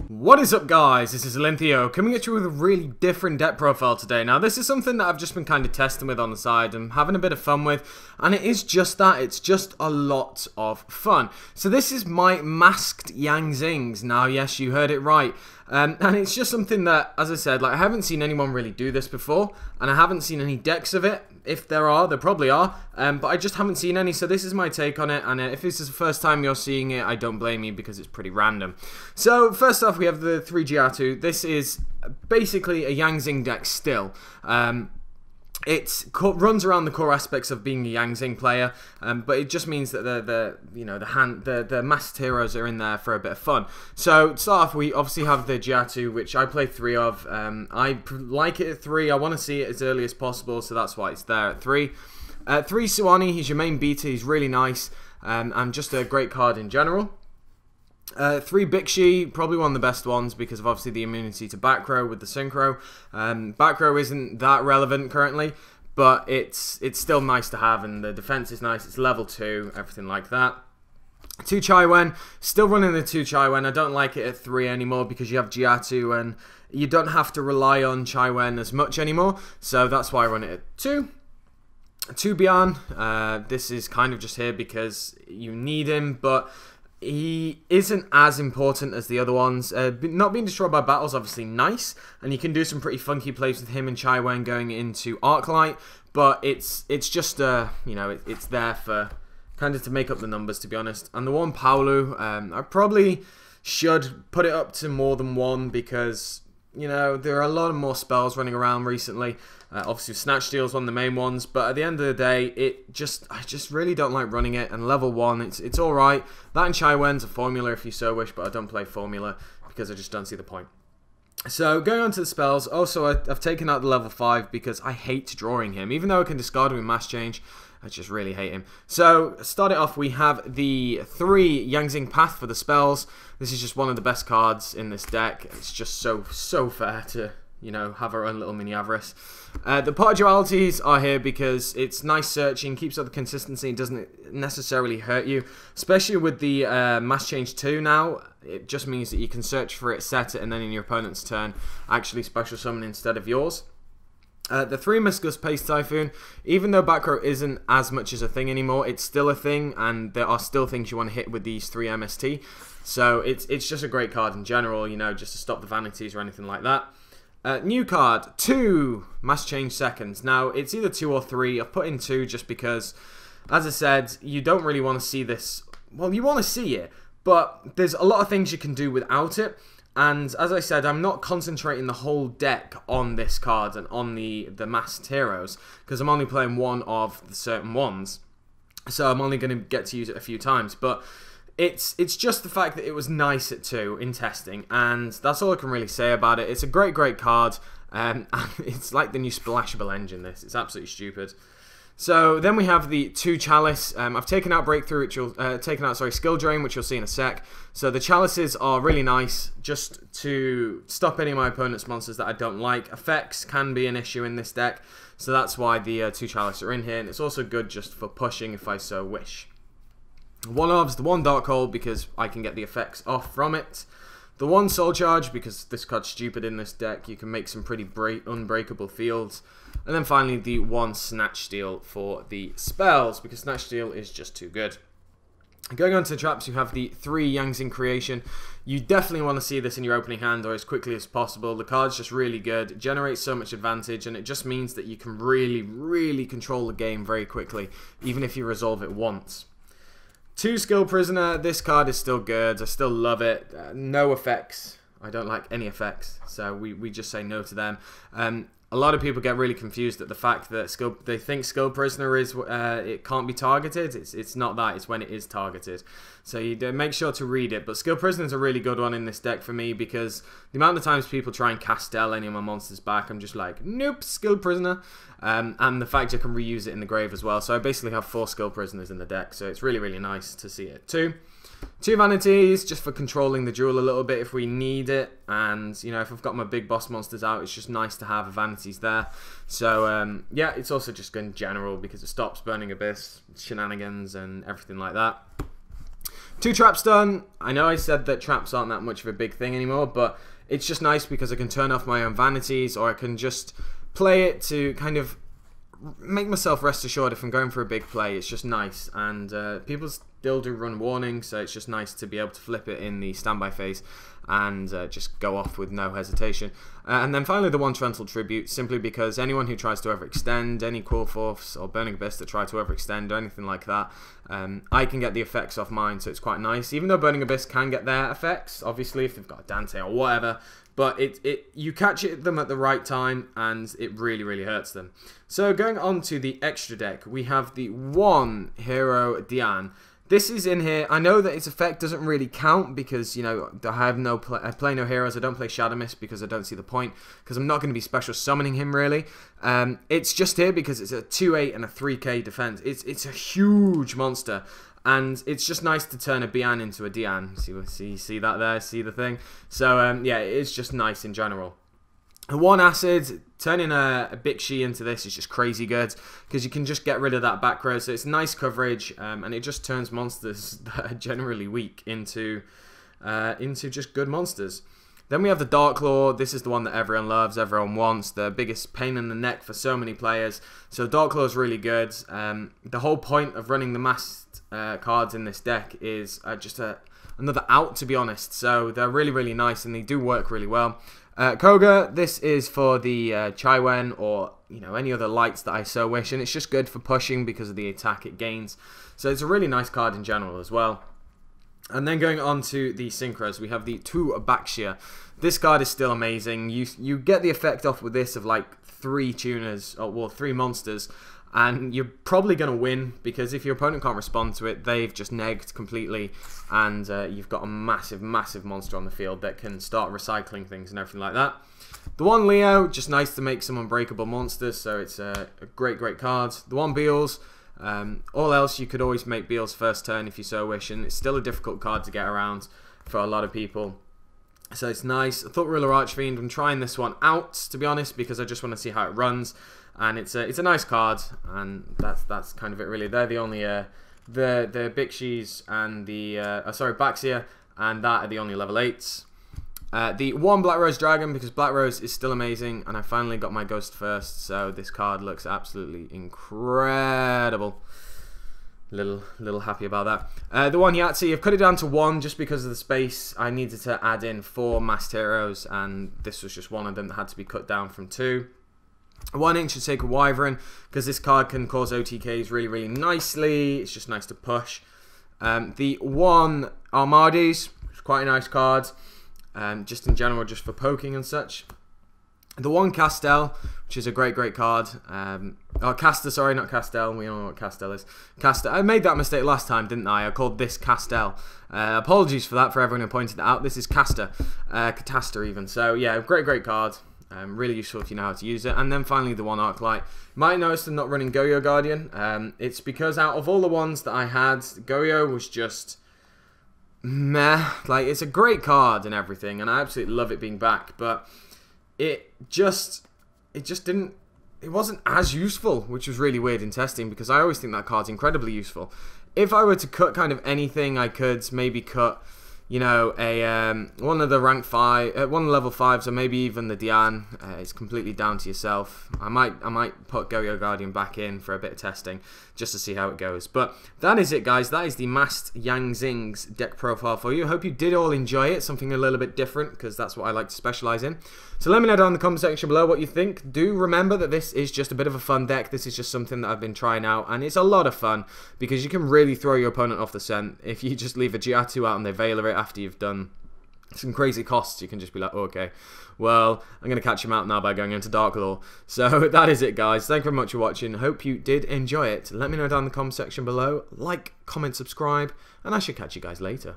What is up, guys? This is Olympio coming at you with a really different deck profile today. Now, this is something that I've just been kind of testing with on the side and having a bit of fun with, and it is just that. It's just a lot of fun. So this is my masked Zings. Now, yes, you heard it right. And it's just something that, as I said, like I haven't seen anyone really do this before, and I haven't seen any decks of it. If there are, there probably are, but I just haven't seen any, so this is my take on it, and if this is the first time you're seeing it, I don't blame you because it's pretty random. So, first off, we have the 3 Giatu. This is basically a Zing deck still. It runs around the core aspects of being a Zing player, but it just means that the masked heroes are in there for a bit of fun. So to start off, we obviously have the Giatu, which I play 3 of. I like it at 3. I want to see it as early as possible, so that's why it's there at 3. 3 Suwani, he's your main beta. He's really nice, and just a great card in general. 3 Bixi, probably one of the best ones because of obviously the immunity to back row with the synchro. Back row isn't that relevant currently, but it's still nice to have, and the defense is nice. It's level 2, everything like that. 2 Chaiwen, still running the 2 Chaiwen. I don't like it at 3 anymore because you have Giatu and you don't have to rely on Chaiwen as much anymore, so that's why I run it at 2. 2 Bian, this is kind of just here because you need him, but he isn't as important as the other ones. Not being destroyed by battle is obviously nice, and you can do some pretty funky plays with him and Chaiwen going into Arclight, but it's just it's there for kind of to make up the numbers, to be honest. And the 1 Paolu, I probably should put it up to more than 1 because there are a lot of more spells running around recently. Obviously, Snatch Steal is one of the main ones, but at the end of the day, I just really don't like running it. And level 1, it's all right. That and Chaiwen's a formula if you so wish, but I don't play formula because I just don't see the point. So going on to the spells, also I've taken out the level 5 because I hate drawing him. Even though I can discard him in Mass Change, I just really hate him. So, start it off, we have the 3 Zing Path for the spells. This is just one of the best cards in this deck. It's just so fair to, have our own little mini Avarice. The Pot of Dualities are here because it's nice searching, keeps up the consistency, and doesn't necessarily hurt you. Especially with the Mass Change 2 now, it just means that you can search for it, set it, and then in your opponent's turn, actually special summon instead of yours. The 3 Miscus Pace Typhoon, even though back row isn't as much as a thing anymore, it's still a thing, and there are still things you want to hit with these 3 MST. So it's just a great card in general, just to stop the vanities or anything like that. New card, 2 Mass Change Seconds. Now, it's either 2 or 3. I've put in 2 just because, as I said, you don't really want to see this. Well, you want to see it, but there's a lot of things you can do without it. And as I said, I'm not concentrating the whole deck on this card and on the masked heroes because I'm only playing 1 of the certain ones. So I'm only going to get to use it a few times. But it's just the fact that it was nice at 2 in testing, and that's all I can really say about it. It's a great card, and it's like the new Splashable engine. It's absolutely stupid. So then we have the 2 Chalice. I've taken out Breakthrough, which Skill Drain, which you'll see in a sec. So the Chalices are really nice just to stop any of my opponent's monsters that I don't like. Effects can be an issue in this deck, so that's why the 2 Chalice are in here, and it's also good just for pushing if I so wish. 1 Obs, the 1 Dark Hole because I can get the effects off from it. The 1 Soul Charge because this card's stupid in this deck. You can make some pretty unbreakable fields. And then finally the 1 Snatch Steal for the spells because Snatch Steal is just too good. Going on to the traps, you have the 3 Zing Creation. You definitely want to see this in your opening hand or as quickly as possible. The card's just really good. It generates so much advantage, and it just means that you can really control the game very quickly, even if you resolve it once. 2 Skill Prisoner, this card is still good. I still love it. No effects. I don't like any effects, so we just say no to them. A lot of people get really confused at the fact that they think Skill Prisoner is it can't be targeted. It's not that. It's when it is targeted. So you make sure to read it. But Skill Prisoner is a really good one in this deck for me because the amount of times people try and Castel any of my monsters back, I'm just like, nope, Skill Prisoner. And the fact I can reuse it in the grave as well. So I basically have 4 Skill Prisoners in the deck. So it's really nice to see it too. 2 Vanities, just for controlling the duel a little bit if we need it. And, if I've got my big boss monsters out, it's just nice to have Vanities there. So, yeah, it's also just good in general because it stops Burning Abyss, shenanigans, and everything like that. 2 traps done. I know I said that traps aren't that much of a big thing anymore, but it's just nice because I can turn off my own vanities, or I can just play it to kind of make myself rest assured if I'm going for a big play. It's just nice, and people still do run warnings, so it's just nice to be able to flip it in the standby phase and just go off with no hesitation. And then finally the 1 Torrential Tribute, simply because anyone who tries to overextend, any Core Force or Burning Abyss that try to overextend or anything like that, I can get the effects off mine, so it's quite nice. Even though Burning Abyss can get their effects, obviously, if they've got a Dante or whatever, but you catch them at the right time, and it really, really hurts them. So going on to the extra deck, we have the 1 Hero Dian. This is in here. I know that its effect doesn't really count because, you know, I play no heroes. I don't play Shadow Mist because I don't see the point, because I'm not going to be special summoning him really. It's just here because it's a 2/8 and a 3k defense. It's a huge monster, and it's just nice to turn a Bian into a Dian. See that there? See the thing? So yeah, it's just nice in general. And 1 acid, turning a Bixi into this is just crazy good, because you can just get rid of that back row, so it's nice coverage, and it just turns monsters that are generally weak into just good monsters. Then we have the Dark Claw. This is the one that everyone loves, everyone wants, the biggest pain in the neck for so many players. So Dark Claw is really good. The whole point of running the masked cards in this deck is just another out, to be honest, so they're really, really nice, and they do work really well. Koga, this is for the Chaiwen, or you know, any other lights that I so wish, and it's just good for pushing because of the attack it gains. So it's a really nice card in general as well. And then going on to the synchros, we have the 2 Baxia. This card is still amazing. You get the effect off with this of like 3 tuners, or well, 3 monsters, and you're probably going to win, because if your opponent can't respond to it, they've just negged completely, and you've got a massive, massive monster on the field that can start recycling things and everything like that. The 1 Leo, just nice to make some unbreakable monsters, so it's a great, great card. The 1 Beals, all else you could always make Beals first turn if you so wish, and it's still a difficult card to get around for a lot of people. So it's nice. I thought Ruler Archfiend, I'm trying this one out, to be honest, because I just want to see how it runs. And it's a nice card, and that's kind of it really. They're the only the Bixis and the Baxia, and that are the only level 8s. The 1 Black Rose Dragon, because Black Rose is still amazing, and I finally got my Ghost first, so this card looks absolutely incredible. Little happy about that. The 1 Yahtzee, I've cut it down to 1 just because of the space. I needed to add in 4 masked heroes, and this was just one of them that had to be cut down from 2. 1 Ancient Sacred Wyvern, because this card can cause OTKs really, really nicely. It's just nice to push. The 1 Armades, which is quite a nice card, just in general, just for poking and such. The 1 Castel, which is a great, great card. Caster, sorry, not Castel. We all know what Castel is. Caster. I made that mistake last time, didn't I? I called this Castel. Apologies for that, for everyone who pointed it out. This is Caster. Cataster even. So, yeah, great, great card. Really useful if you know how to use it. And then finally the 1 Arclight. You might notice I'm not running Goyo Guardian. It's because out of all the ones that I had, Goyo was just meh. Like, it's a great card and everything, and I absolutely love it being back, but it wasn't as useful, which was really weird in testing, because I always think that card's incredibly useful. If I were to cut kind of anything, I could maybe cut, you know, one of the rank 5, one of the level 5s, or maybe even the Dian. It's completely down to yourself. I might put Goyo Guardian back in for a bit of testing, just to see how it goes. But that is it, guys. That is the Masked Zings deck profile for you. I hope you did all enjoy it. Something a little bit different, because that's what I like to specialize in. So let me know down in the comment section below what you think. Do remember that this is just a bit of a fun deck. This is just something that I've been trying out, and it's a lot of fun, because you can really throw your opponent off the scent. If you just leave a Giatu out and they Veiler it after you've done some crazy costs, you can just be like, oh, okay, well, I'm going to catch him out now by going into Dark Law. So that is it, guys. Thank you very much for watching. Hope you did enjoy it. Let me know down in the comment section below. Like, comment, subscribe, and I should catch you guys later.